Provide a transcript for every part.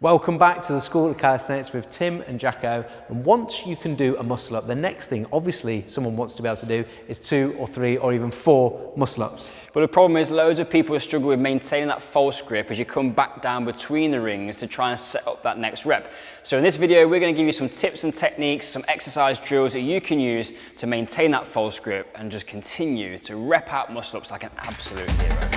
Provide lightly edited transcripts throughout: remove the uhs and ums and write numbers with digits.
Welcome back to the School of Calisthenics with Tim and Jacko. And once you can do a muscle up, the next thing obviously someone wants to be able to do is 2 or 3 or even 4 muscle ups. But the problem is loads of people struggle with maintaining that false grip as you come back down between the rings to try and set up that next rep. So in this video, we're going to give you some tips and techniques, some exercise drills that you can use to maintain that false grip and just continue to rep out muscle ups like an absolute hero.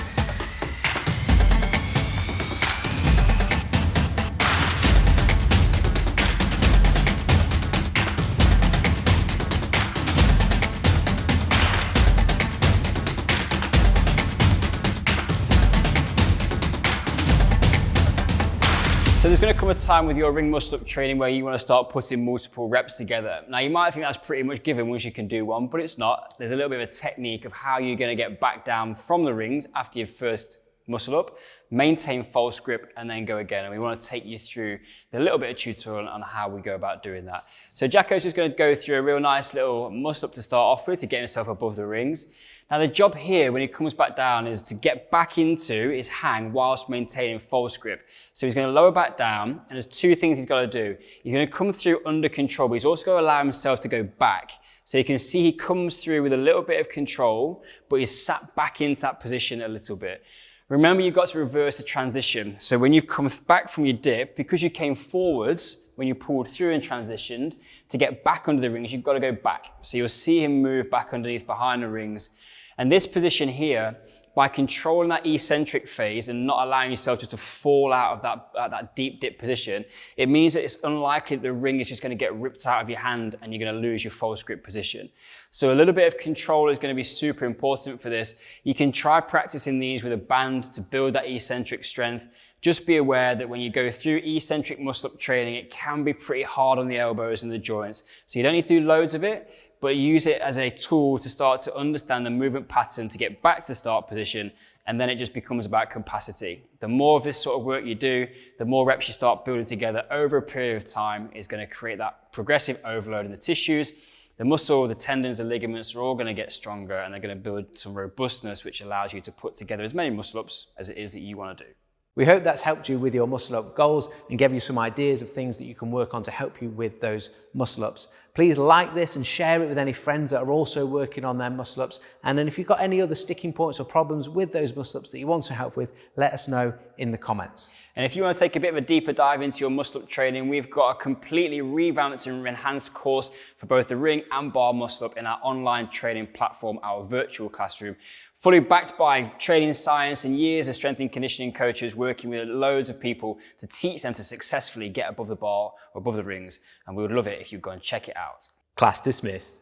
So there's going to come a time with your ring muscle up training where you want to start putting multiple reps together. Now you might think that's pretty much given once you can do one, but it's not. There's a little bit of a technique of how you're going to get back down from the rings after your first muscle up, maintain false grip, and then go again. And we want to take you through the little bit of tutorial on how we go about doing that. So Jacko's just going to go through a real nice little muscle up to start off with to get himself above the rings. Now the job here when he comes back down is to get back into his hang whilst maintaining false grip. So he's going to lower back down, and there's 2 things he's got to do. He's going to come through under control, but he's also going to allow himself to go back. So you can see he comes through with a little bit of control, but he's sat back into that position a little bit. Remember, you've got to reverse the transition. So when you come back from your dip, because you came forwards when you pulled through and transitioned, to get back under the rings, you've got to go back. So you'll see him move back underneath behind the rings. And this position here, by controlling that eccentric phase and not allowing yourself just to fall out of that deep dip position, it means that it's unlikely that the ring is just going to get ripped out of your hand and you're going to lose your false grip position. So a little bit of control is going to be super important for this. You can try practicing these with a band to build that eccentric strength. Just be aware that when you go through eccentric muscle up training, it can be pretty hard on the elbows and the joints. So you don't need to do loads of it, but use it as a tool to start to understand the movement pattern to get back to start position, and then it just becomes about capacity. The more of this sort of work you do, the more reps you start building together over a period of time is going to create that progressive overload in the tissues. The muscle, the tendons, the ligaments are all going to get stronger, and they're going to build some robustness, which allows you to put together as many muscle ups as it is that you want to do. We hope that's helped you with your muscle up goals and gave you some ideas of things that you can work on to help you with those muscle ups. Please like this and share it with any friends that are also working on their muscle ups. And then if you've got any other sticking points or problems with those muscle ups that you want to help with, let us know in the comments. And if you want to take a bit of a deeper dive into your muscle up training, we've got a completely revamped and enhanced course for both the ring and bar muscle up in our online training platform, our virtual classroom. Fully backed by training science and years of strength and conditioning coaches working with loads of people to teach them to successfully get above the bar or above the rings. And we would love it if you go and check it out. Class dismissed.